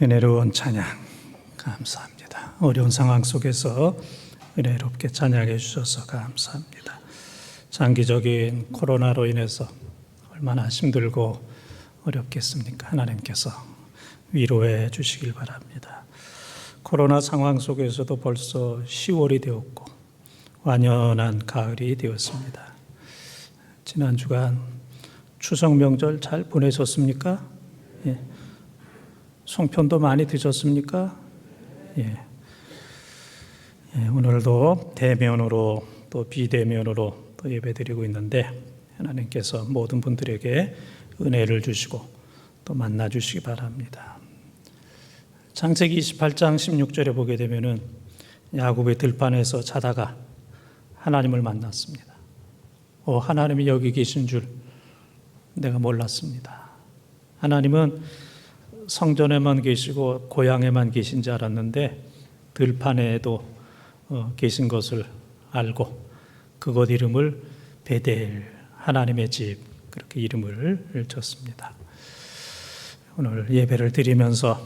은혜로운 찬양 감사합니다. 어려운 상황 속에서 은혜롭게 찬양해 주셔서 감사합니다. 장기적인 코로나로 인해서 얼마나 힘들고 어렵겠습니까? 하나님께서 위로해 주시길 바랍니다. 코로나 상황 속에서도 벌써 10월이 되었고 완연한 가을이 되었습니다. 지난 주간 추석 명절 잘 보내셨습니까? 예. 송편도 많이 드셨습니까? 예. 오늘도 대면으로 또 비대면으로 또 예배드리고 있는데 하나님께서 모든 분들에게 은혜를 주시고 또 만나 주시기 바랍니다. 창세기 28장 16절에 보게 되면은 야곱의 들판에서 자다가 하나님을 만났습니다. 하나님이 여기 계신 줄 내가 몰랐습니다. 하나님은 성전에만 계시고 고향에만 계신 줄 알았는데 들판에도 계신 것을 알고 그곳 이름을 베델, 하나님의 집, 그렇게 이름을 줬습니다. 오늘 예배를 드리면서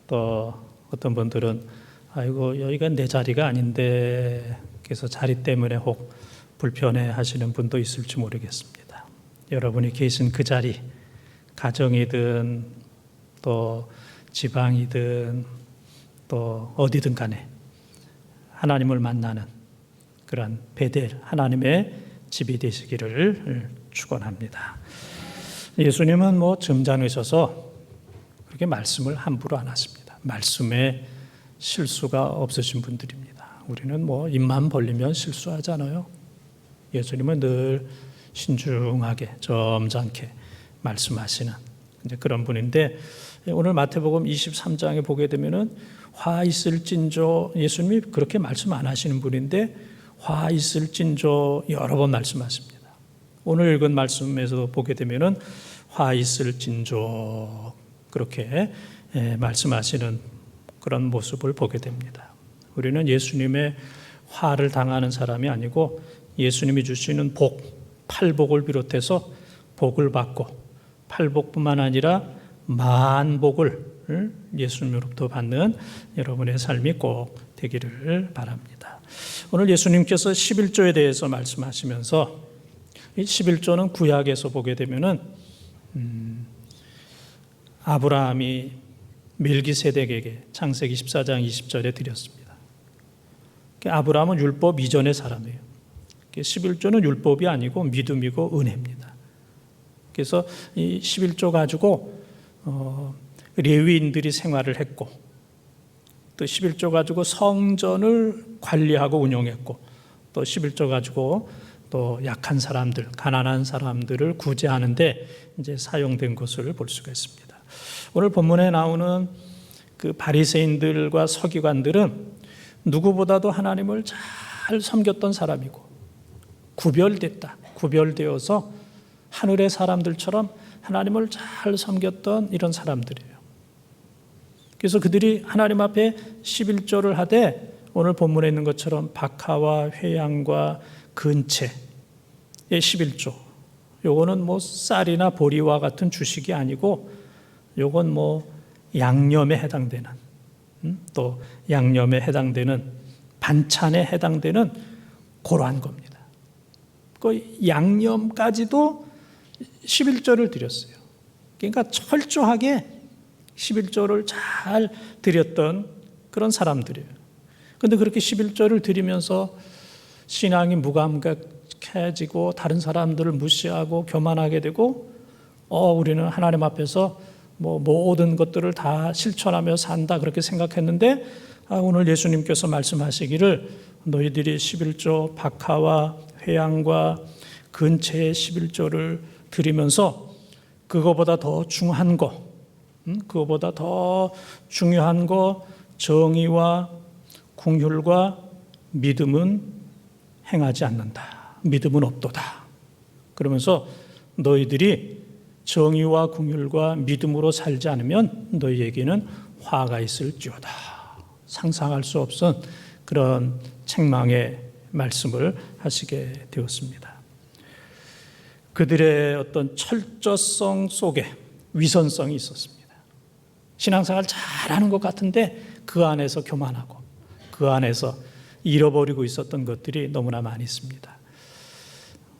또 어떤 분들은 아이고 여기가 내 자리가 아닌데 그래서 자리 때문에 혹 불편해 하시는 분도 있을지 모르겠습니다. 여러분이 계신 그 자리, 가정이든 또 지방이든 또 어디든 간에 하나님을 만나는 그런 베델, 하나님의 집이 되시기를 축원합니다. 예수님은 점잖으셔서 그렇게 말씀을 함부로 안 하십니다. 말씀에 실수가 없으신 분들입니다. 우리는 입만 벌리면 실수하잖아요. 예수님은 늘 신중하게 점잖게 말씀하시는 이제 그런 분인데 오늘 마태복음 23장에 보게 되면은 화 있을진저, 예수님이 그렇게 말씀 안 하시는 분인데 화 있을진저 여러 번 말씀하십니다. 오늘 읽은 말씀에서 보게 되면은 화 있을진저 그렇게 말씀하시는 그런 모습을 보게 됩니다. 우리는 예수님의 화를 당하는 사람이 아니고 예수님이 주시는 복, 팔복을 비롯해서 복을 받고 팔복뿐만 아니라 만복을 예수님으로부터 받는 여러분의 삶이 꼭 되기를 바랍니다. 오늘 예수님께서 11조에 대해서 말씀하시면서 이 11조는 구약에서 보게 되면은 아브라함이 멜기세덱에게 창세기 14장 20절에 드렸습니다. 아브라함은 율법 이전의 사람이에요. 11조는 율법이 아니고 믿음이고 은혜입니다. 그래서 이 11조 가지고 레위인들이 생활을 했고 또 11조 가지고 성전을 관리하고 운영했고 또 11조 가지고 또 약한 사람들, 가난한 사람들을 구제하는데 이제 사용된 것을 볼 수가 있습니다. 오늘 본문에 나오는 그 바리새인들과 서기관들은 누구보다도 하나님을 잘 섬겼던 사람이고 구별되어서 하늘의 사람들처럼 하나님을 잘 섬겼던 이런 사람들이에요. 그래서 그들이 하나님 앞에 11조를 하되 오늘 본문에 있는 것처럼 박하와 회양과 근채의 11조, 요거는 쌀이나 보리와 같은 주식이 아니고 요건 양념에 해당되는 또 양념에 해당되는 반찬에 해당되는 그러한 겁니다. 그 양념까지도 11조를 드렸어요. 그러니까 철저하게 11조를 잘 드렸던 그런 사람들이에요. 그런데 그렇게 11조를 드리면서 신앙이 무감각해지고 다른 사람들을 무시하고 교만하게 되고 우리는 하나님 앞에서 모든 것들을 다 실천하며 산다 그렇게 생각했는데 오늘 예수님께서 말씀하시기를 너희들이 11조 박하와 회양과 근채의 11조를 드리면서 그거보다 더 중요한 거, 그거보다 더 중요한 거 정의와 긍휼과 믿음은 행하지 않는다. 믿음은 없도다. 그러면서 너희들이 정의와 긍휼과 믿음으로 살지 않으면 너희에게는 화가 있을지어다. 상상할 수 없은 그런 책망의 말씀을 하시게 되었습니다. 그들의 어떤 철저성 속에 위선성이 있었습니다. 신앙생활 잘하는 것 같은데 그 안에서 교만하고 그 안에서 잃어버리고 있었던 것들이 너무나 많이 있습니다.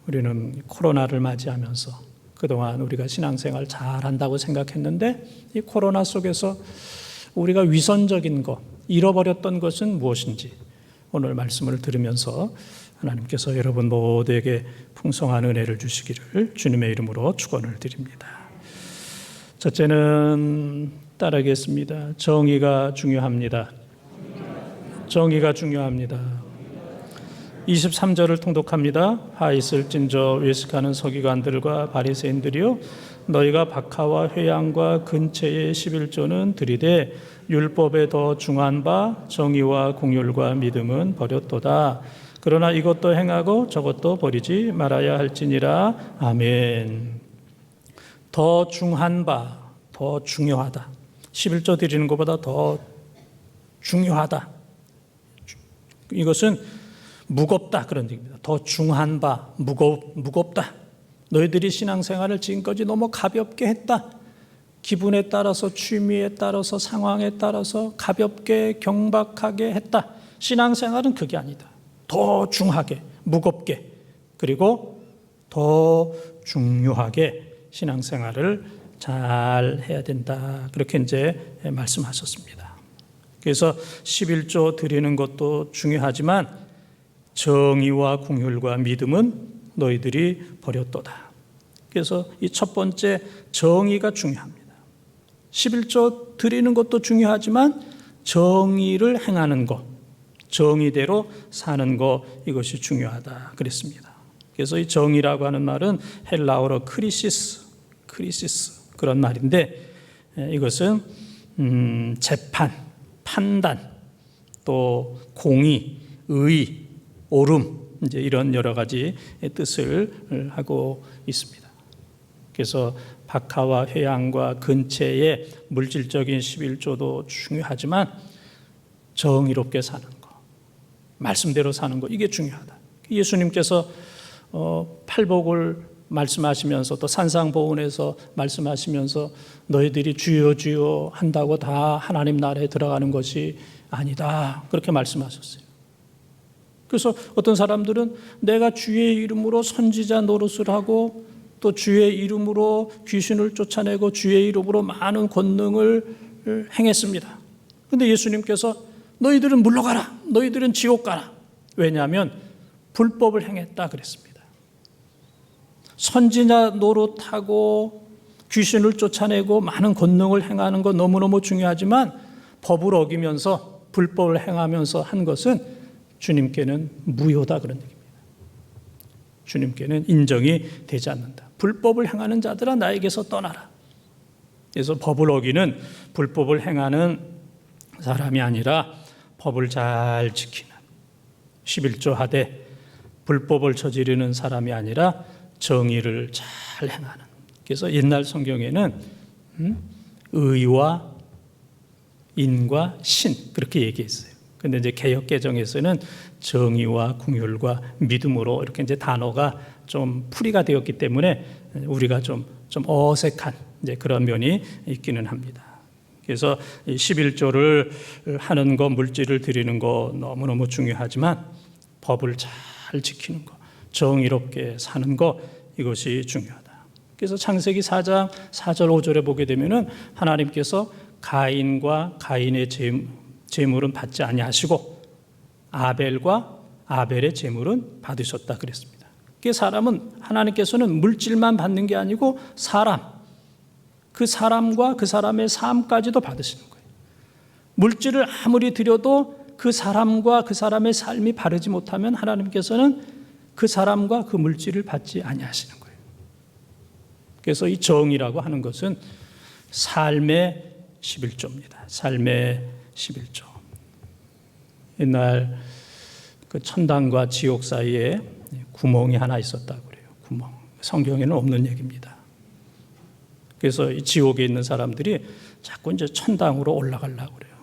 우리는 코로나를 맞이하면서 그동안 우리가 신앙생활 잘한다고 생각했는데 이 코로나 속에서 우리가 위선적인 것, 잃어버렸던 것은 무엇인지 오늘 말씀을 들으면서 하나님께서 여러분 모두에게 풍성한 은혜를 주시기를 주님의 이름으로 축원을 드립니다. 첫째는 따르겠습니다. 정의가 중요합니다. 정의가 중요합니다. 23절을 통독합니다. 하 있을진저 외식하는 서기관들과 바리새인들이요 너희가 박하와 회양과 근체의 11조는 들이되 율법에 더 중한 바 정의와 공율과 믿음은 버렸도다. 그러나 이것도 행하고 저것도 버리지 말아야 할지니라. 아멘. 더 중한 바, 더 중요하다. 11조 드리는 것보다 더 중요하다. 이것은 무겁다 그런 얘기입니다. 더 중한 바, 무겁다. 너희들이 신앙생활을 지금까지 너무 가볍게 했다. 기분에 따라서, 취미에 따라서, 상황에 따라서 가볍게, 경박하게 했다. 신앙생활은 그게 아니다. 더 중하게, 무겁게, 그리고 더 중요하게 신앙생활을 잘 해야 된다. 그렇게 이제 말씀하셨습니다. 그래서 11조 드리는 것도 중요하지만 정의와 공율과 믿음은 너희들이 버렸도다. 그래서 이 첫 번째 정의가 중요합니다. 11조 드리는 것도 중요하지만 정의를 행하는 것, 정의대로 사는 것, 이것이 중요하다 그랬습니다. 그래서 이 정의라고 하는 말은 헬라어로 크리시스 그런 말인데 이것은 재판, 판단, 또 공의, 의, 옳음 이제 이런 여러 가지 뜻을 하고 있습니다. 그래서 박하와 회양과 근체의 물질적인 11조도 중요하지만 정의롭게 사는 것, 말씀대로 사는 것, 이게 중요하다. 예수님께서 팔복을 말씀하시면서 또 산상보훈에서 말씀하시면서 너희들이 주여 주여 한다고 다 하나님 나라에 들어가는 것이 아니다 그렇게 말씀하셨어요. 그래서 어떤 사람들은 내가 주의 이름으로 선지자 노릇을 하고 또 주의 이름으로 귀신을 쫓아내고 주의 이름으로 많은 권능을 행했습니다. 그런데 예수님께서 너희들은 물러가라, 너희들은 지옥 가라. 왜냐하면 불법을 행했다 그랬습니다. 선지자 노릇하고 귀신을 쫓아내고 많은 권능을 행하는 것 너무너무 중요하지만 법을 어기면서 불법을 행하면서 한 것은 주님께는 무효다 그런 얘기입니다. 주님께는 인정이 되지 않는다. 불법을 행하는 자들아 나에게서 떠나라. 그래서 법을 어기는 불법을 행하는 사람이 아니라 법을 잘 지키는 11조 하되 불법을 저지르는 사람이 아니라 정의를 잘 행하는. 그래서 옛날 성경에는 의와 인과 신 그렇게 얘기했어요. 근데 이제 개역 개정에서는 정의와 공율과 믿음으로 이렇게 이제 단어가 좀 풀이가 되었기 때문에 우리가 좀 어색한 이제 그런 면이 있기는 합니다. 그래서 11조를 하는 거, 물질을 드리는 거 너무너무 중요하지만 법을 잘 지키는 거, 정의롭게 사는 거, 이것이 중요하다. 그래서 창세기 4장 4절 5절에 보게 되면은 하나님께서 가인과 가인의 제물은 받지 아니하시고 아벨과 아벨의 제물은 받으셨다 그랬습니다. 그 사람은 하나님께서는 물질만 받는 게 아니고 그 사람과 그 사람의 삶까지도 받으시는 거예요. 물질을 아무리 드려도 그 사람과 그 사람의 삶이 바르지 못하면 하나님께서는 그 사람과 그 물질을 받지 아니하시는 거예요. 그래서 이 정의라고 하는 것은 삶의 11조입니다. 삶의 11조. 옛날 그 천당과 지옥 사이에 구멍이 하나 있었다고 그래요. 구멍. 성경에는 없는 얘기입니다. 그래서 이 지옥에 있는 사람들이 자꾸 이제 천당으로 올라가려고 그래요.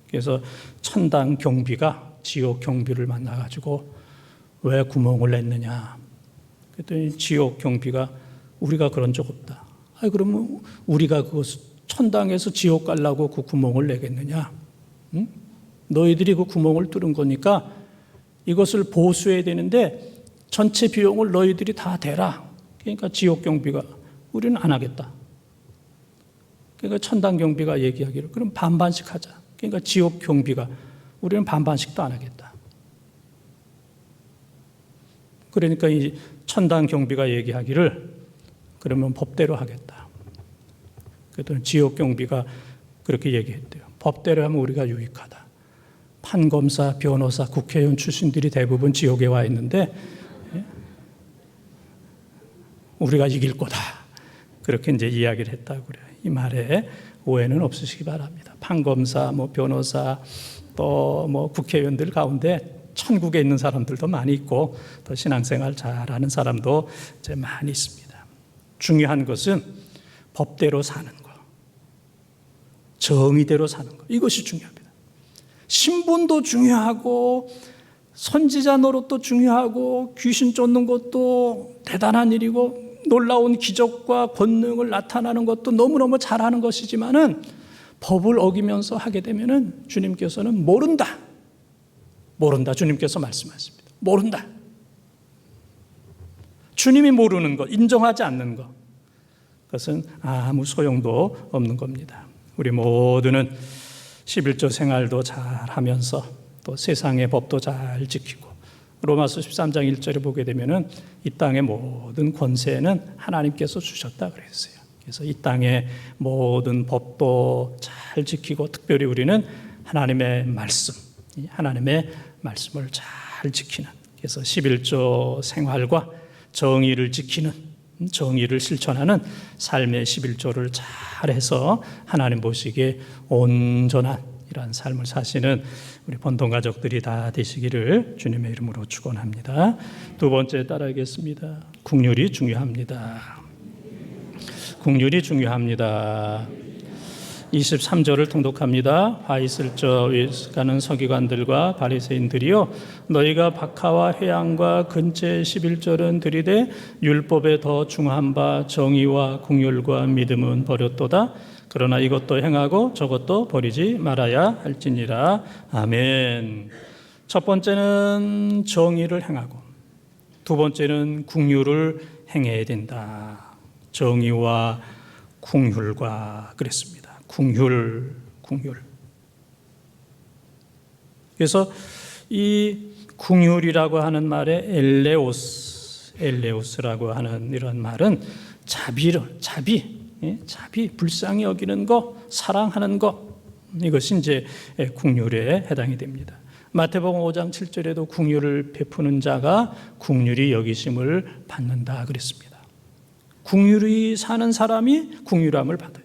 그래서 천당 경비가 지옥 경비를 만나가지고 왜 구멍을 냈느냐. 그랬더니 지옥 경비가 우리가 그런 적 없다. 그러면 우리가 그 천당에서 지옥 가려고 그 구멍을 내겠느냐? 응? 너희들이 그 구멍을 뚫은 거니까 이것을 보수해야 되는데 전체 비용을 너희들이 다 대라. 그러니까 지옥 경비가 우리는 안 하겠다. 그러니까 천당 경비가 얘기하기를 그럼 반반씩 하자. 그러니까 지옥 경비가 우리는 반반씩도 안 하겠다. 그러니까 이 천당 경비가 얘기하기를 그러면 법대로 하겠다. 그랬더니 지옥 경비가 그렇게 얘기했대요. 법대로 하면 우리가 유익하다. 판검사, 변호사, 국회의원 출신들이 대부분 지옥에 와 있는데 우리가 이길 거다. 그렇게 이제 이야기를 했다고 그래요. 이 말에 오해는 없으시기 바랍니다. 판검사, 변호사, 또 국회의원들 가운데 천국에 있는 사람들도 많이 있고 또 신앙생활 잘하는 사람도 이제 많이 있습니다. 중요한 것은 법대로 사는 거, 정의대로 사는 거, 이것이 중요합니다. 신분도 중요하고 선지자 노릇도 중요하고 귀신 쫓는 것도 대단한 일이고 놀라운 기적과 권능을 나타나는 것도 너무너무 잘하는 것이지만은 법을 어기면서 하게 되면은 주님께서는 모른다. 주님께서 말씀하십니다. 모른다. 주님이 모르는 것, 인정하지 않는 것, 그것은 아무 소용도 없는 겁니다. 우리 모두는 11조 생활도 잘 하면서 또 세상의 법도 잘 지키고 로마서 13장 1절에 보게 되면은 이 땅의 모든 권세는 하나님께서 주셨다 그랬어요. 그래서 이 땅의 모든 법도 잘 지키고 특별히 우리는 하나님의 말씀을 잘 지키는, 그래서 11조 생활과 정의를 지키는, 정의를 실천하는 삶의 11조를 잘해서 하나님 보시기에 온전한 이러한 삶을 사시는 우리 본동 가족들이 다 되시기를 주님의 이름으로 축원합니다. 두 번째 따라하겠습니다. 국률이 중요합니다. 국률이 중요합니다. 23절을 통독합니다. 화 있을 저 위에 가는 서기관들과 바리새인들이여, 너희가 박하와 회양과 근체 11절은 들이되 율법에 더 중한 바 정의와 국률과 믿음은 버렸도다. 그러나 이것도 행하고 저것도 버리지 말아야 할지니라. 아멘. 첫 번째는 정의를 행하고 두 번째는 국률을 행해야 된다. 정의와 국률과 그랬습니다. 국률. 그래서 이 국률이라고 하는 말에 엘레오스라고 하는 이런 말은 자비, 불쌍히 여기는 거, 사랑하는 거, 이것이 이제 국률에 해당이 됩니다. 마태복음 5장 7절에도 국률을 베푸는 자가 국률이 여기심을 받는다 그랬습니다. 국률이 사는 사람이 국률함을 받아요.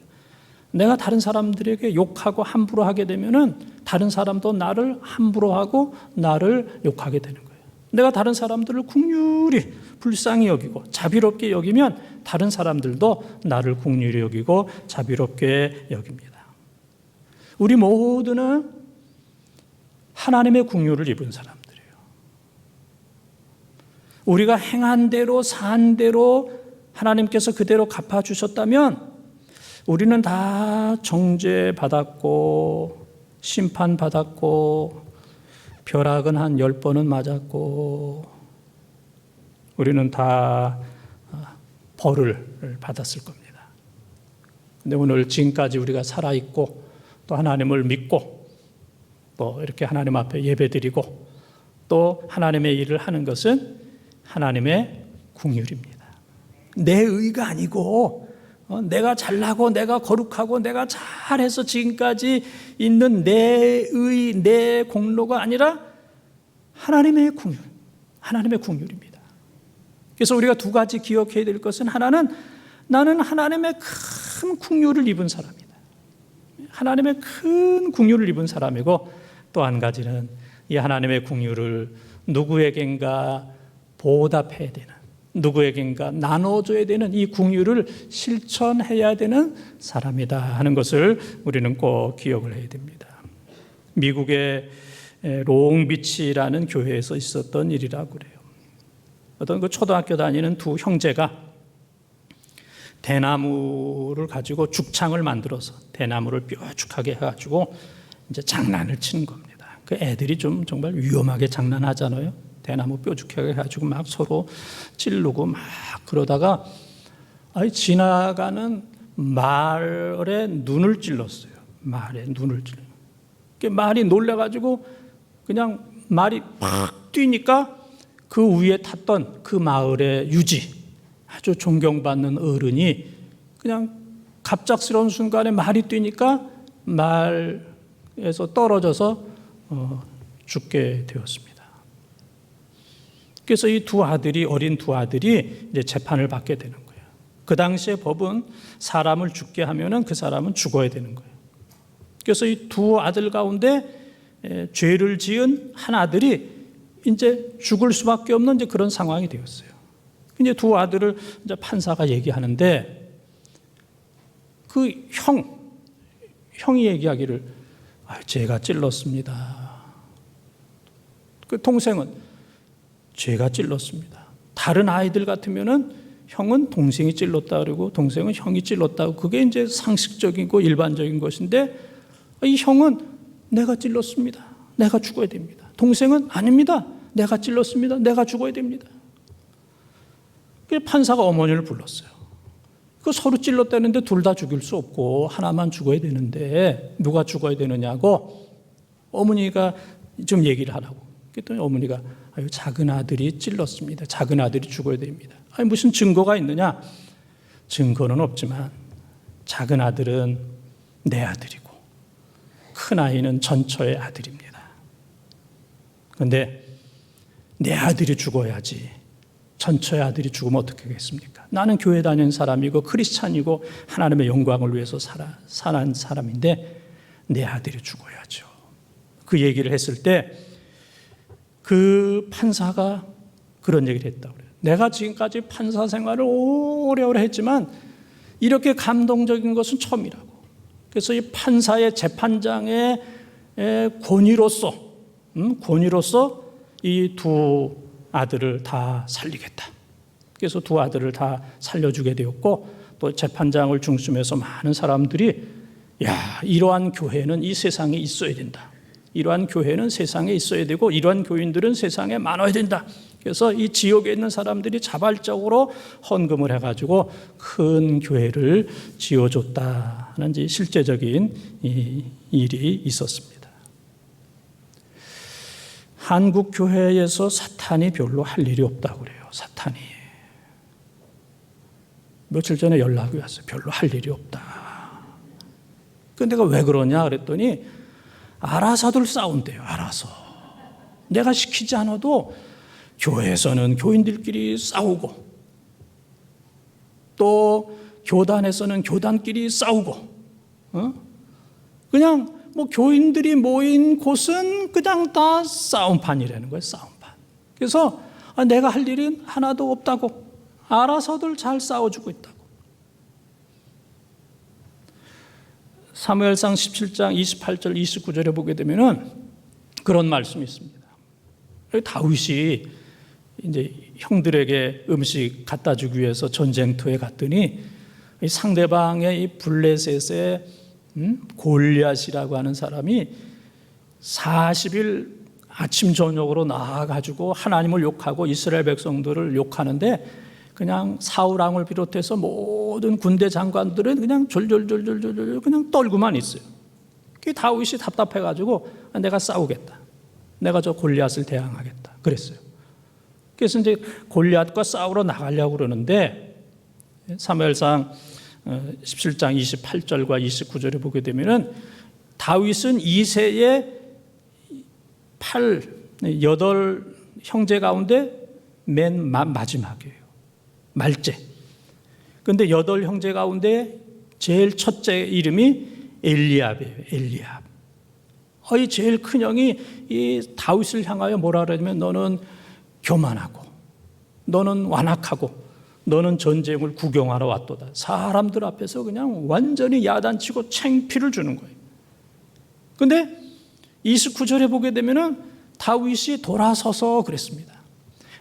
내가 다른 사람들에게 욕하고 함부로 하게 되면은 다른 사람도 나를 함부로 하고 나를 욕하게 되는 거예요. 내가 다른 사람들을 국률이 불쌍히 여기고 자비롭게 여기면 다른 사람들도 나를 국률이 여기고 자비롭게 여깁니다. 우리 모두는 하나님의 국률을 입은 사람들이에요. 우리가 행한 대로 산 대로 하나님께서 그대로 갚아주셨다면 우리는 다 정죄받았고 심판받았고 벼락은 한 10번은 맞았고 우리는 다 벌을 받았을 겁니다. 근데 오늘 지금까지 우리가 살아있고 또 하나님을 믿고 또 이렇게 하나님 앞에 예배드리고 또 하나님의 일을 하는 것은 하나님의 국률입니다. 내 의가 아니고 내가 잘나고 내가 거룩하고 내가 잘해서 지금까지 있는 내 의, 내 공로가 아니라 하나님의 국률, 하나님의 국률입니다. 그래서 우리가 두 가지 기억해야 될 것은, 하나는 나는 하나님의 큰 국률을 입은 사람이다. 하나님의 큰 국률을 입은 사람이고, 또 한 가지는 이 하나님의 국률을 누구에겐가 보답해야 되는, 누구에겐가 나눠줘야 되는 이 국률을 실천해야 되는 사람이다 하는 것을 우리는 꼭 기억을 해야 됩니다. 미국의 롱비치라는 교회에서 있었던 일이라고 그래요. 어떤 그 초등학교 다니는 두 형제가 대나무를 가지고 죽창을 만들어서 대나무를 뾰족하게 해가지고 이제 장난을 치는 겁니다. 그 애들이 좀 정말 위험하게 장난하잖아요. 대나무 뾰족하게 해가지고 막 서로 찌르고 막 그러다가 지나가는 말의 눈을 찔렀어요. 말의 눈을 찔러. 말이 놀래가지고 그냥 말이 팍 뛰니까 그 위에 탔던 그 마을의 유지, 아주 존경받는 어른이 그냥 갑작스러운 순간에 말이 뛰니까 말에서 떨어져서 죽게 되었습니다. 그래서 이 어린 두 아들이 이제 재판을 받게 되는 거예요. 그 당시의 법은 사람을 죽게 하면은 그 사람은 죽어야 되는 거예요. 그래서 이 두 아들 가운데 죄를 지은 한 아들이 이제 죽을 수밖에 없는 이제 그런 상황이 되었어요. 이제 두 아들을 이제 판사가 얘기하는데 그 형이 얘기하기를 제가 찔렀습니다. 그 동생은 제가 찔렀습니다. 다른 아이들 같으면은 형은 동생이 찔렀다 그러고 동생은 형이 찔렀다고 그게 이제 상식적이고 일반적인 것인데 이 형은 내가 찔렀습니다. 내가 죽어야 됩니다. 동생은 아닙니다. 내가 찔렀습니다. 내가 죽어야 됩니다. 그래서 판사가 어머니를 불렀어요. 그 서로 찔렀다는데 둘 다 죽일 수 없고 하나만 죽어야 되는데 누가 죽어야 되느냐고 어머니가 좀 얘기를 하라고. 그랬더니 어머니가 작은 아들이 찔렀습니다. 작은 아들이 죽어야 됩니다. 무슨 증거가 있느냐? 증거는 없지만 작은 아들은 내 아들이고 큰 아이는 전처의 아들입니다. 그런데 내 아들이 죽어야지 전처의 아들이 죽으면 어떻게 하겠습니까? 나는 교회 다니는 사람이고 크리스찬이고 하나님의 영광을 위해서 사는 사람인데 내 아들이 죽어야죠. 그 얘기를 했을 때 그 판사가 그런 얘기를 했다고 그래요. 내가 지금까지 판사 생활을 오래오래 했지만 이렇게 감동적인 것은 처음이라고. 그래서 이 판사의 재판장의 권위로서 이 두 아들을 다 살리겠다. 그래서 두 아들을 다 살려주게 되었고 또 재판장을 중심해서 많은 사람들이 이러한 교회는 이 세상에 있어야 된다. 이러한 교회는 세상에 있어야 되고 이러한 교인들은 세상에 많아야 된다. 그래서 이 지역에 있는 사람들이 자발적으로 헌금을 해가지고 큰 교회를 지어줬다는 실제적인 일이 있었습니다. 한국 교회에서 사탄이 별로 할 일이 없다고 그래요. 사탄이 며칠 전에 연락이 왔어요. 별로 할 일이 없다. 근데 내가 왜 그러냐 그랬더니 알아서들 싸운대요. 알아서 내가 시키지 않아도 교회에서는 교인들끼리 싸우고 또 교단에서는 교단끼리 싸우고 그냥 교인들이 모인 곳은 그냥 다 싸움판이라는 거예요. 싸움판. 그래서 내가 할 일은 하나도 없다고 알아서들 잘 싸워주고 있다고. 사무엘상 17장 28절 29절에 보게 되면은 그런 말씀이 있습니다. 다윗이 이제 형들에게 음식 갖다 주기 위해서 전쟁터에 갔더니 상대방의 이 블레셋의 골리앗이라고 하는 사람이 40일 아침 저녁으로 나와가지고 하나님을 욕하고 이스라엘 백성들을 욕하는데 그냥 사울 왕을 비롯해서 모든 군대 장관들은 그냥 졸졸졸졸졸 그냥 떨고만 있어요. 그 다윗이 답답해가지고 내가 싸우겠다. 내가 저 골리앗을 대항하겠다. 그랬어요. 그래서 이제 골리앗과 싸우러 나가려고 그러는데 사무엘상 17장 28절과 29절에 보게 되면은 다윗은 이새의 8 형제 가운데 맨 마지막이에요. 말째. 그런데 8 형제 가운데 제일 첫째 이름이 엘리압이에요. 엘리압. 이 제일 큰 형이 이 다윗을 향하여 뭐라 그러냐면 너는 교만하고 너는 완악하고 너는 전쟁을 구경하러 왔도다. 사람들 앞에서 그냥 완전히 야단치고 창피를 주는 거예요. 그런데 29절에 보게 되면은 다윗이 돌아서서 그랬습니다.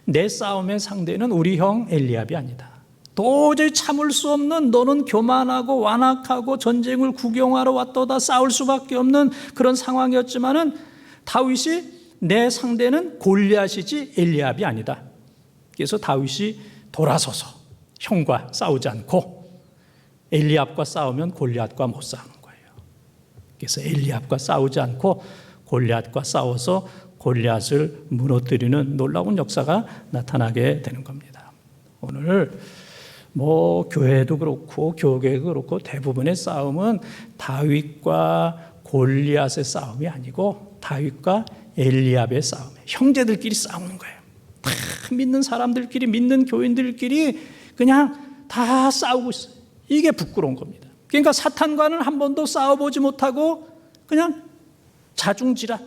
내 싸움의 상대는 우리 형 엘리압이 아니다. 도저히 참을 수 없는, 너는 교만하고 완악하고 전쟁을 구경하러 왔도다 싸울 수밖에 없는 그런 상황이었지만은 다윗이 내 상대는 골리앗이지 엘리압이 아니다. 그래서 다윗이 돌아서서 형과 싸우지 않고 엘리압과 싸우면 골리앗과 못 싸우는 거예요. 그래서 엘리압과 싸우지 않고 골리앗과 싸워서 골리앗을 무너뜨리는 놀라운 역사가 나타나게 되는 겁니다. 오늘 교회도 그렇고 교계도 그렇고 대부분의 싸움은 다윗과 골리앗의 싸움이 아니고 다윗과 엘리압의 싸움이에요. 형제들끼리 싸우는 거예요. 다 믿는 사람들끼리, 믿는 교인들끼리 그냥 다 싸우고 있어요. 이게 부끄러운 겁니다. 그러니까 사탄과는 한 번도 싸워보지 못하고 그냥 자중질환,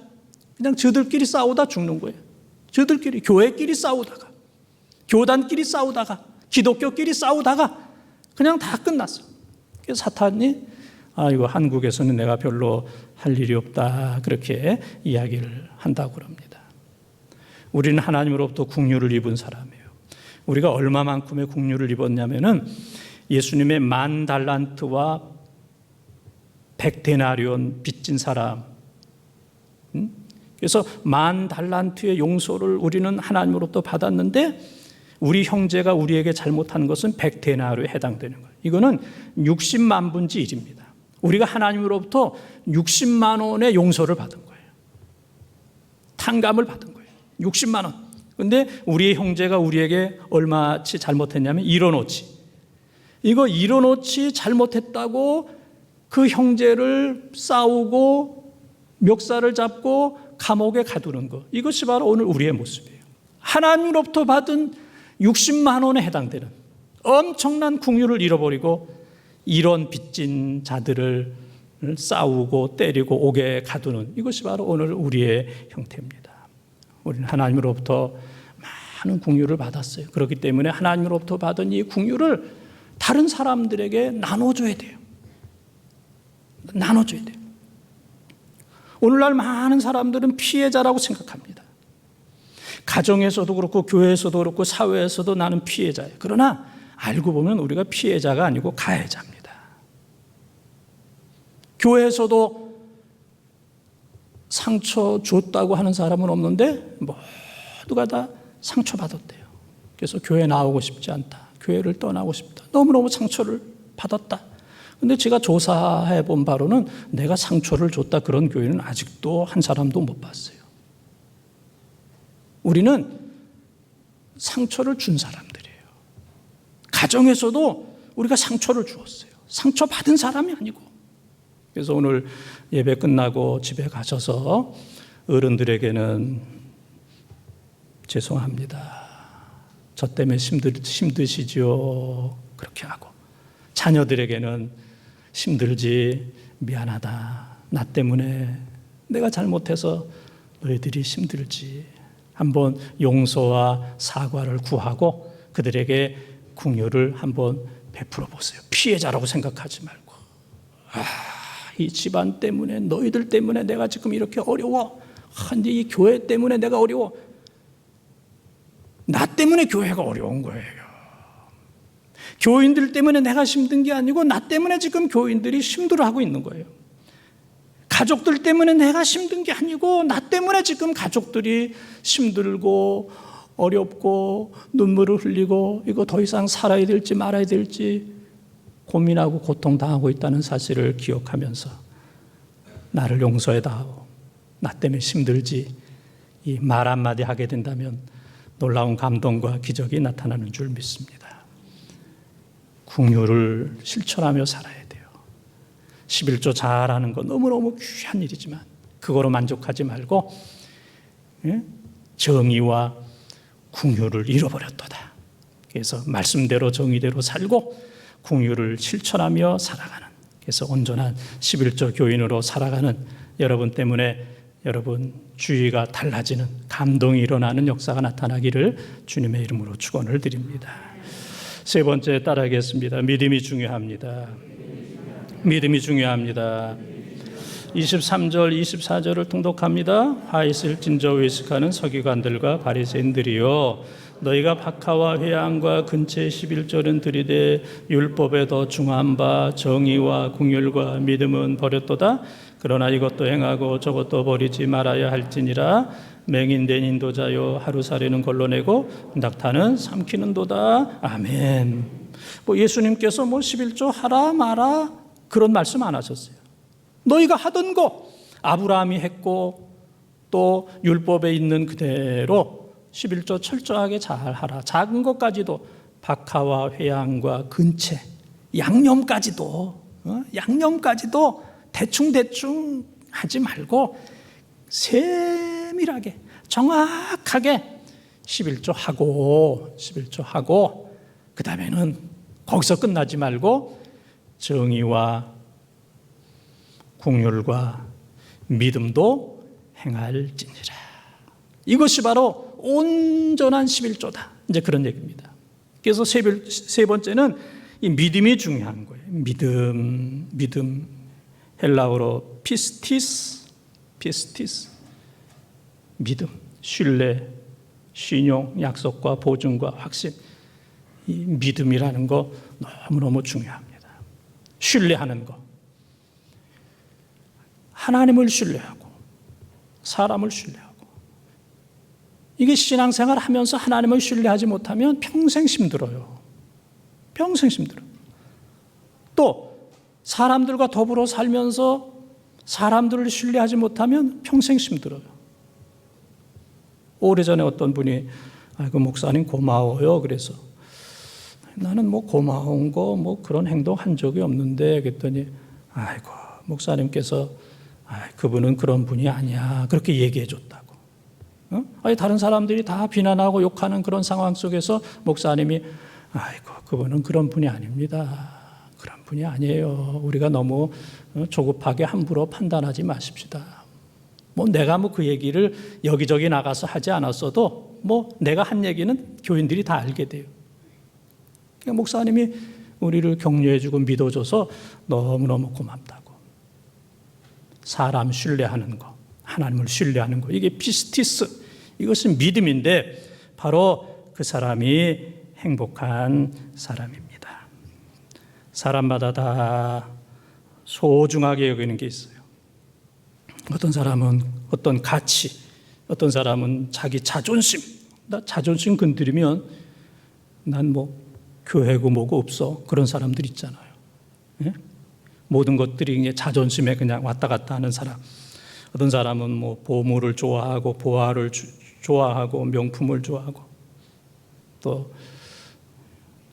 그냥 저들끼리 싸우다 죽는 거예요. 저들끼리, 교회끼리 싸우다가, 교단끼리 싸우다가, 기독교끼리 싸우다가 그냥 다 끝났어요. 그래서 사탄이 이거 한국에서는 내가 별로 할 일이 없다, 그렇게 이야기를 한다고 그럽니다. 우리는 하나님으로부터 긍휼을 입은 사람이에요. 우리가 얼마만큼의 긍휼을 입었냐면은 예수님의 10,000달란트와 100데나리온 빚진 사람, 그래서 10,000달란트의 용서를 우리는 하나님으로부터 받았는데 우리 형제가 우리에게 잘못한 것은 100데나리온에 해당되는 거예요. 이거는 60만 분지 1입니다. 우리가 하나님으로부터 60만 원의 용서를 받은 거예요. 탕감을 받은 거예요. 60만 원. 근데 우리의 형제가 우리에게 얼마치 잘못했냐면 1원어치. 이거 1원어치 잘못했다고 그 형제를 싸우고 멱살을 잡고 감옥에 가두는 것. 이것이 바로 오늘 우리의 모습이에요. 하나님으로부터 받은 60만 원에 해당되는 엄청난 긍휼을 잃어버리고 이런 빚진 자들을 싸우고 때리고 옥에 가두는, 이것이 바로 오늘 우리의 형태입니다. 우리는 하나님으로부터 많은 긍휼을 받았어요. 그렇기 때문에 하나님으로부터 받은 이 긍휼을 다른 사람들에게 나눠줘야 돼요. 나눠줘야 돼요. 오늘날 많은 사람들은 피해자라고 생각합니다. 가정에서도 그렇고 교회에서도 그렇고 사회에서도 나는 피해자예요. 그러나 알고 보면 우리가 피해자가 아니고 가해자입니다. 교회에서도 상처 줬다고 하는 사람은 없는데 모두가 다 상처받았대요. 그래서 교회 나오고 싶지 않다. 교회를 떠나고 싶다. 너무너무 상처를 받았다. 근데 제가 조사해 본 바로는 내가 상처를 줬다 그런 교회는 아직도 한 사람도 못 봤어요. 우리는 상처를 준 사람들이에요. 가정에서도 우리가 상처를 주었어요. 상처받은 사람이 아니고. 그래서 오늘 예배 끝나고 집에 가셔서 어른들에게는 죄송합니다. 저 때문에 힘드시죠. 그렇게 하고. 자녀들에게는 힘들지, 미안하다. 나 때문에 내가 잘못해서 너희들이 힘들지. 한번 용서와 사과를 구하고 그들에게 긍휼을 한번 베풀어 보세요. 피해자라고 생각하지 말고. 이 집안 때문에, 너희들 때문에 내가 지금 이렇게 어려워. 근데 이 교회 때문에 내가 어려워. 나 때문에 교회가 어려운 거예요. 교인들 때문에 내가 힘든 게 아니고 나 때문에 지금 교인들이 힘들어하고 있는 거예요. 가족들 때문에 내가 힘든 게 아니고 나 때문에 지금 가족들이 힘들고 어렵고 눈물을 흘리고 이거 더 이상 살아야 될지 말아야 될지 고민하고 고통당하고 있다는 사실을 기억하면서 나를 용서해다오. 나 때문에 힘들지. 이 말 한마디 하게 된다면 놀라운 감동과 기적이 나타나는 줄 믿습니다. 긍휼을 실천하며 살아야 돼요. 11조 잘하는 거 너무너무 귀한 일이지만 그거로 만족하지 말고 정의와 긍휼을 잃어버렸도다. 그래서 말씀대로 정의대로 살고 긍휼을 실천하며 살아가는, 그래서 온전한 11조 교인으로 살아가는 여러분 때문에 여러분 주의가 달라지는, 감동이 일어나는 역사가 나타나기를 주님의 이름으로 축원을 드립니다. 세 번째 따라하겠습니다. 믿음이 중요합니다. 믿음이 중요합니다. 23절 24절을 통독합니다. 화 있을 진저 외식하는 서기관들과 바리새인들이요 너희가 박하와 회양과 근처의 11조는 들이되 율법에 더 중한 바 정의와 궁율과 믿음은 버렸도다. 그러나 이것도 행하고 저것도 버리지 말아야 할지니라. 맹인된 인도자요 하루살이는 걸러내고 낙타는 삼키는도다. 아멘. 예수님께서 11조 하라 마라 그런 말씀 안 하셨어요. 너희가 하던 거 아브라함이 했고 또 율법에 있는 그대로 11조 철저하게 잘 하라. 작은 것까지도 박하와 회양과 근체 양념까지도 대충 하지 말고 세밀하게 정확하게 11조 하고 그 다음에는 거기서 끝나지 말고 정의와 궁율과 믿음도 행할지니라. 이것이 바로 온전한 11조다. 이제 그런 얘기입니다. 그래서 세 번째는 이 믿음이 중요한 거예요. 믿음. 헬라어로 피스티스, 믿음, 신뢰, 신용, 약속과 보증과 확신. 이 믿음이라는 거 너무너무 중요합니다. 신뢰하는 거. 하나님을 신뢰하고 사람을 신뢰하고. 이게 신앙생활 하면서 하나님을 신뢰하지 못하면 평생 힘들어요. 또 사람들과 더불어 살면서 사람들을 신뢰하지 못하면 평생 힘들어요. 오래전에 어떤 분이 아이고 목사님 고마워요. 그래서 나는 고마운 거 그런 행동 한 적이 없는데 그랬더니 아이고 목사님께서 그분은 그런 분이 아니야. 그렇게 얘기해 줬다고. 다른 사람들이 다 비난하고 욕하는 그런 상황 속에서 목사님이 아이고 그분은 그런 분이 아닙니다. 그런 분이 아니에요. 우리가 너무 조급하게 함부로 판단하지 마십시다. 내가 그 얘기를 여기저기 나가서 하지 않았어도 내가 한 얘기는 교인들이 다 알게 돼요. 그러니까 목사님이 우리를 격려해주고 믿어줘서 너무너무 고맙다고. 사람 신뢰하는 거, 하나님을 신뢰하는 거, 이게 피스티스, 이것은 믿음인데 바로 그 사람이 행복한 사람입니다. 사람마다 다 소중하게 여기는 게 있어요. 어떤 사람은 어떤 가치, 어떤 사람은 자기 자존심. 나 자존심 건드리면 난 교회고 뭐고 없어. 그런 사람들 있잖아요. 예? 모든 것들이 그냥 자존심에 그냥 왔다 갔다 하는 사람. 어떤 사람은 보물을 좋아하고 보화를 좋아하고 명품을 좋아하고 또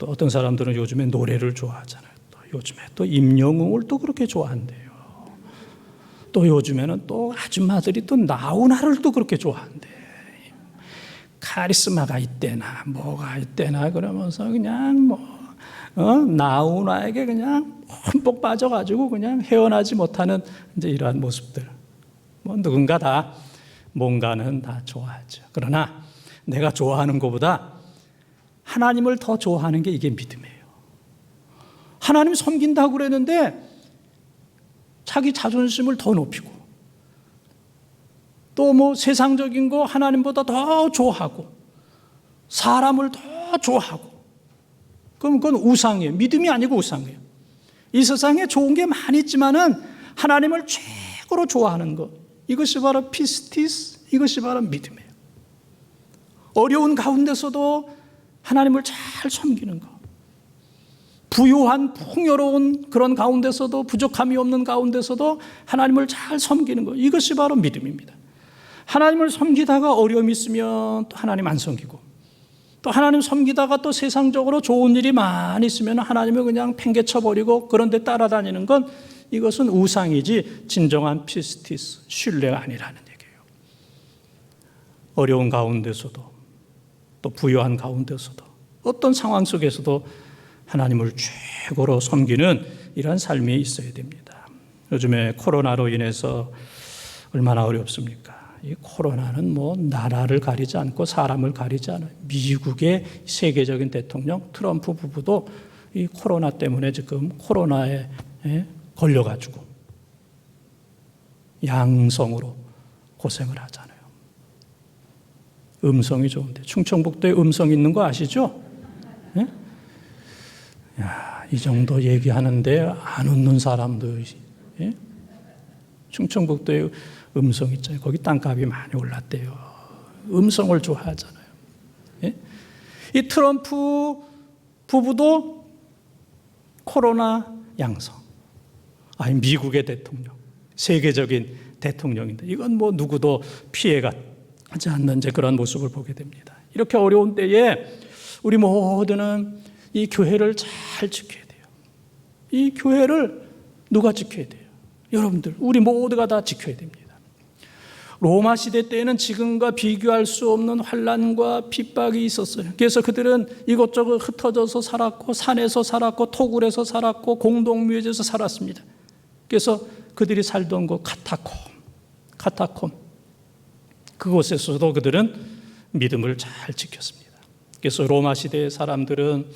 어떤 사람들은 요즘에 노래를 좋아하잖아요. 또 요즘에 또 임영웅을 또 그렇게 좋아한대요. 또 요즘에는 또 아줌마들이 또 나훈아를 또 그렇게 좋아한대. 카리스마가 있대나 뭐가 있대나 그러면서 그냥 나훈아에게 그냥 흠뻑 빠져가지고 그냥 헤어나지 못하는 이제 이러한 모습들. 누군가 다 뭔가는 다 좋아하죠. 그러나 내가 좋아하는 것보다 하나님을 더 좋아하는 게 이게 믿음이에요. 하나님 섬긴다고 그랬는데 자기 자존심을 더 높이고 또 세상적인 거 하나님보다 더 좋아하고 사람을 더 좋아하고 그럼 그건 우상이에요. 믿음이 아니고 우상이에요. 이 세상에 좋은 게 많이 있지만은 하나님을 최고로 좋아하는 것, 이것이 바로 피스티스, 이것이 바로 믿음이에요. 어려운 가운데서도 하나님을 잘 섬기는 것, 부유한 풍요로운 그런 가운데서도 부족함이 없는 가운데서도 하나님을 잘 섬기는 것, 이것이 바로 믿음입니다. 하나님을 섬기다가 어려움이 있으면 또 하나님 안 섬기고 또 하나님 섬기다가 또 세상적으로 좋은 일이 많이 있으면 하나님을 그냥 팽개쳐버리고 그런 데 따라다니는 건 이것은 우상이지 진정한 피스티스, 신뢰가 아니라는 얘기예요. 어려운 가운데서도 또 부유한 가운데서도 어떤 상황 속에서도 하나님을 최고로 섬기는 이러한 삶이 있어야 됩니다. 요즘에 코로나로 인해서 얼마나 어렵습니까? 이 코로나는 나라를 가리지 않고 사람을 가리지 않아요. 미국의 세계적인 대통령 트럼프 부부도 이 코로나 때문에 지금 코로나에 걸려가지고 양성으로 고생을 하잖아요. 음성이 좋은데. 충청북도에 음성 있는 거 아시죠? 예? 야, 이 정도 얘기하는데 안 웃는 사람도, 예? 충청북도에 음성 있잖아요. 거기 땅값이 많이 올랐대요. 음성을 좋아하잖아요. 예? 이 트럼프 부부도 코로나 양성. 아니, 미국의 대통령, 세계적인 대통령인데 이건 뭐 누구도 피해가 하지 않는 이제 그런 모습을 보게 됩니다. 이렇게 어려운 때에 우리 모두는 이 교회를 잘 지켜야 돼요. 이 교회를 누가 지켜야 돼요? 여러분들, 우리 모두가 다 지켜야 됩니다. 로마 시대 때에는 지금과 비교할 수 없는 환난과 핍박이 있었어요. 그래서 그들은 이것저것 흩어져서 살았고, 산에서 살았고, 토굴에서 살았고, 공동묘지에서 살았습니다. 그래서 그들이 살던 곳 카타콤 그곳에서도 그들은 믿음을 잘 지켰습니다. 그래서 로마 시대의 사람들은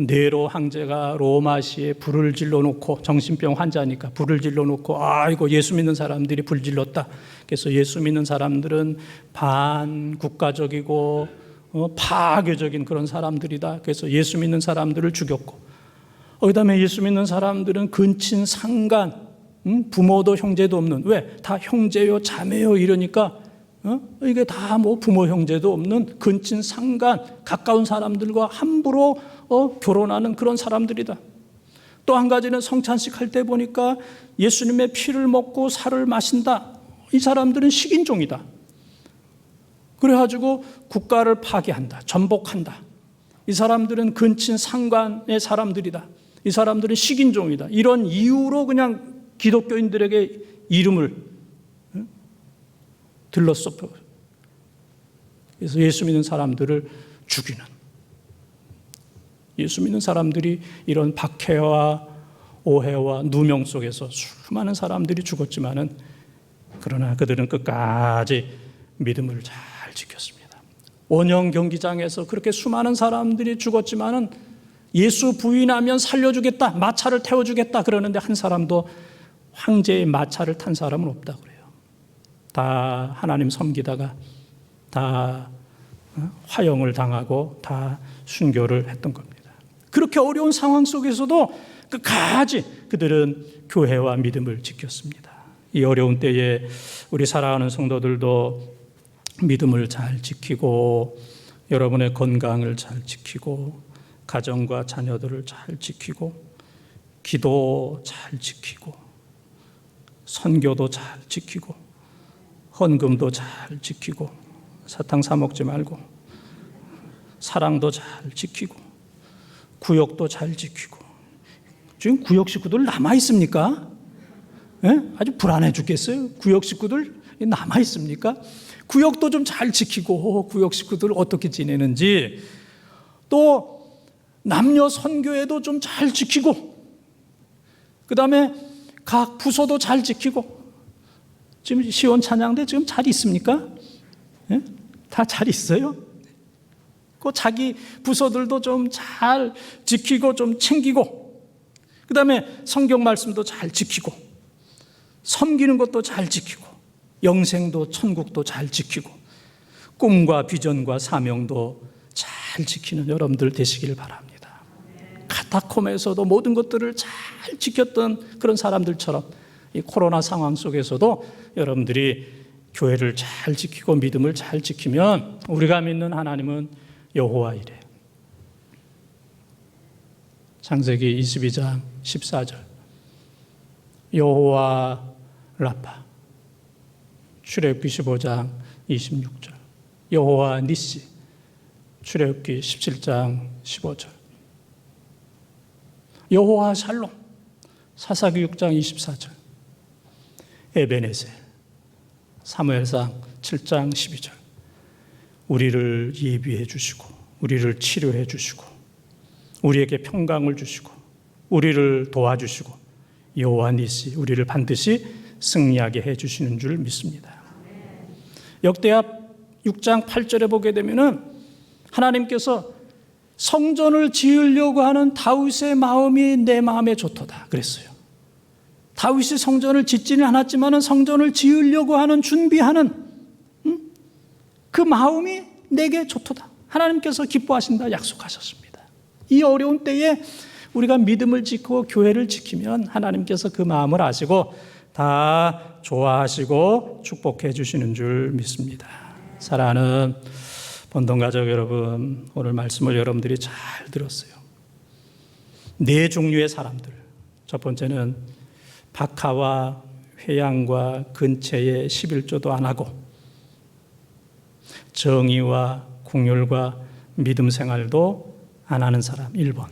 네로 황제가 로마시에 불을 질러놓고, 정신병 환자니까 불을 질러놓고, 아이고 예수 믿는 사람들이 불 질렀다. 그래서 예수 믿는 사람들은 반국가적이고 파괴적인 그런 사람들이다. 그래서 예수 믿는 사람들을 죽였고, 그다음에 예수 믿는 사람들은 근친 상간, 부모도 형제도 없는, 왜? 다 형제요 자매요 이러니까 이게 다 뭐 부모 형제도 없는 근친 상간, 가까운 사람들과 함부로 결혼하는 그런 사람들이다. 또 한 가지는 성찬식 할 때 보니까 예수님의 피를 먹고 살을 마신다. 이 사람들은 식인종이다. 그래가지고 국가를 파괴한다, 전복한다. 이 사람들은 근친 상간의 사람들이다. 이 사람들은 식인종이다. 이런 이유로 그냥 기독교인들에게 이름을 들렀어. 그래서 예수 믿는 사람들을 죽이는, 예수 믿는 사람들이 이런 박해와 오해와 누명 속에서 수많은 사람들이 죽었지만은, 그러나 그들은 끝까지 믿음을 잘 지켰습니다. 원형 경기장에서 그렇게 수많은 사람들이 죽었지만은 예수 부인하면 살려주겠다, 마차를 태워주겠다 그러는데 한 사람도, 황제의 마차를 탄 사람은 없다고 그래요. 다 하나님 섬기다가 다 화형을 당하고 다 순교를 했던 겁니다. 그렇게 어려운 상황 속에서도 끝까지 그들은 교회와 믿음을 지켰습니다. 이 어려운 때에 우리 사랑하는 성도들도 믿음을 잘 지키고, 여러분의 건강을 잘 지키고, 가정과 자녀들을 잘 지키고, 기도 잘 지키고, 선교도 잘 지키고, 헌금도 잘 지키고, 사탕 사 먹지 말고, 사랑도 잘 지키고, 구역도 잘 지키고. 지금 구역 식구들 남아 있습니까? 예? 아주 불안해 죽겠어요. 구역 식구들 남아 있습니까? 구역도 좀 잘 지키고, 구역 식구들 어떻게 지내는지, 또 남녀 선교회도 좀 잘 지키고, 그 다음에 각 부서도 잘 지키고. 지금 시원 찬양대 지금 잘 있습니까? 예? 다 잘 있어요? 그 자기 부서들도 좀 잘 지키고 좀 챙기고, 그 다음에 성경 말씀도 잘 지키고, 섬기는 것도 잘 지키고, 영생도 천국도 잘 지키고, 꿈과 비전과 사명도 잘 지키는 여러분들 되시길 바랍니다. 카타콤에서도 모든 것들을 잘 지켰던 그런 사람들처럼 이 코로나 상황 속에서도 여러분들이 교회를 잘 지키고 믿음을 잘 지키면 우리가 믿는 하나님은 여호와이래요. 창세기 22장 14절 여호와 라파, 출애굽기 15장 26절 여호와 니시, 출애굽기 17장 15절 여호와 샬롬, 사사기 6장 24절 에베네셀, 사무엘상 7장 12절 우리를 예비해 주시고 우리를 치료해 주시고 우리에게 평강을 주시고 우리를 도와주시고 여호와 니시, 우리를 반드시 승리하게 해주시는 줄 믿습니다. 역대하 6장 8절에 보게 되면은 하나님께서 성전을 지으려고 하는 다윗의 마음이 내 마음에 좋도다 그랬어요. 다윗이 성전을 짓지는 않았지만 성전을 지으려고 하는 준비하는 그 마음이 내게 좋도다. 하나님께서 기뻐하신다 약속하셨습니다. 이 어려운 때에 우리가 믿음을 지키고 교회를 지키면 하나님께서 그 마음을 아시고 다 좋아하시고 축복해 주시는 줄 믿습니다. 사랑하는 본동가족 여러분, 오늘 말씀을 여러분들이 잘 들었어요. 네 종류의 사람들. 첫 번째는 박하와 회양과 근체에 11조도 안 하고 정의와 긍휼과 믿음 생활도 안 하는 사람 1번.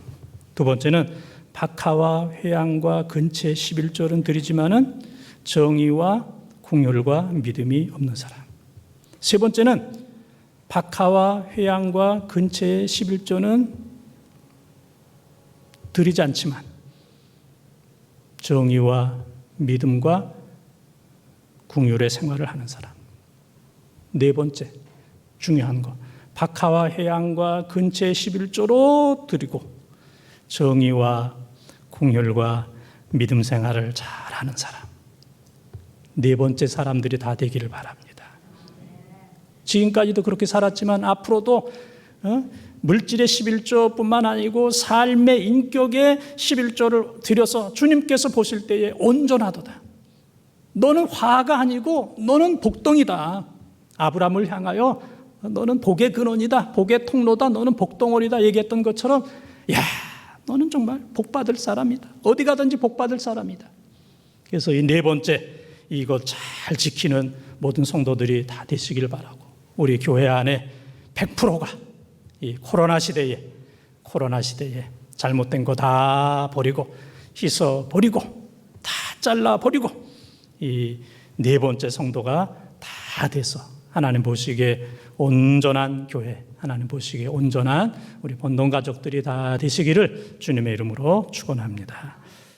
두 번째는 박하와 회양과 근체에 11조는 드리지만은 정의와 긍휼과 믿음이 없는 사람. 세 번째는 박하와 회양과 근체에 11조는 드리지 않지만 정의와 믿음과 긍휼의 생활을 하는 사람. 네 번째 중요한 거, 박하와 회양과 근체에 11조로 드리고 정의와 긍휼과 믿음 생활을 잘하는 사람. 네 번째 사람들이 다 되기를 바랍니다. 지금까지도 그렇게 살았지만 앞으로도 물질의 11조뿐만 아니고 삶의 인격의 11조를 드려서 주님께서 보실 때에 온전하도다. 너는 화가 아니고 너는 복덩이다. 아브라함을 향하여 너는 복의 근원이다. 복의 통로다. 너는 복덩어리다. 얘기했던 것처럼 야, 너는 정말 복받을 사람이다. 어디 가든지 복받을 사람이다. 그래서 이 네 번째 이거 잘 지키는 모든 성도들이 다 되시길 바라고, 우리 교회 안에 100%가 이 코로나 시대에 잘못된 거 다 버리고 씻어 버리고 다 잘라 버리고 이 네 번째 성도가 다 돼서 하나님 보시기에 온전한 교회, 하나님 보시기에 온전한 우리 본동 가족들이 다 되시기를 주님의 이름으로 축원합니다.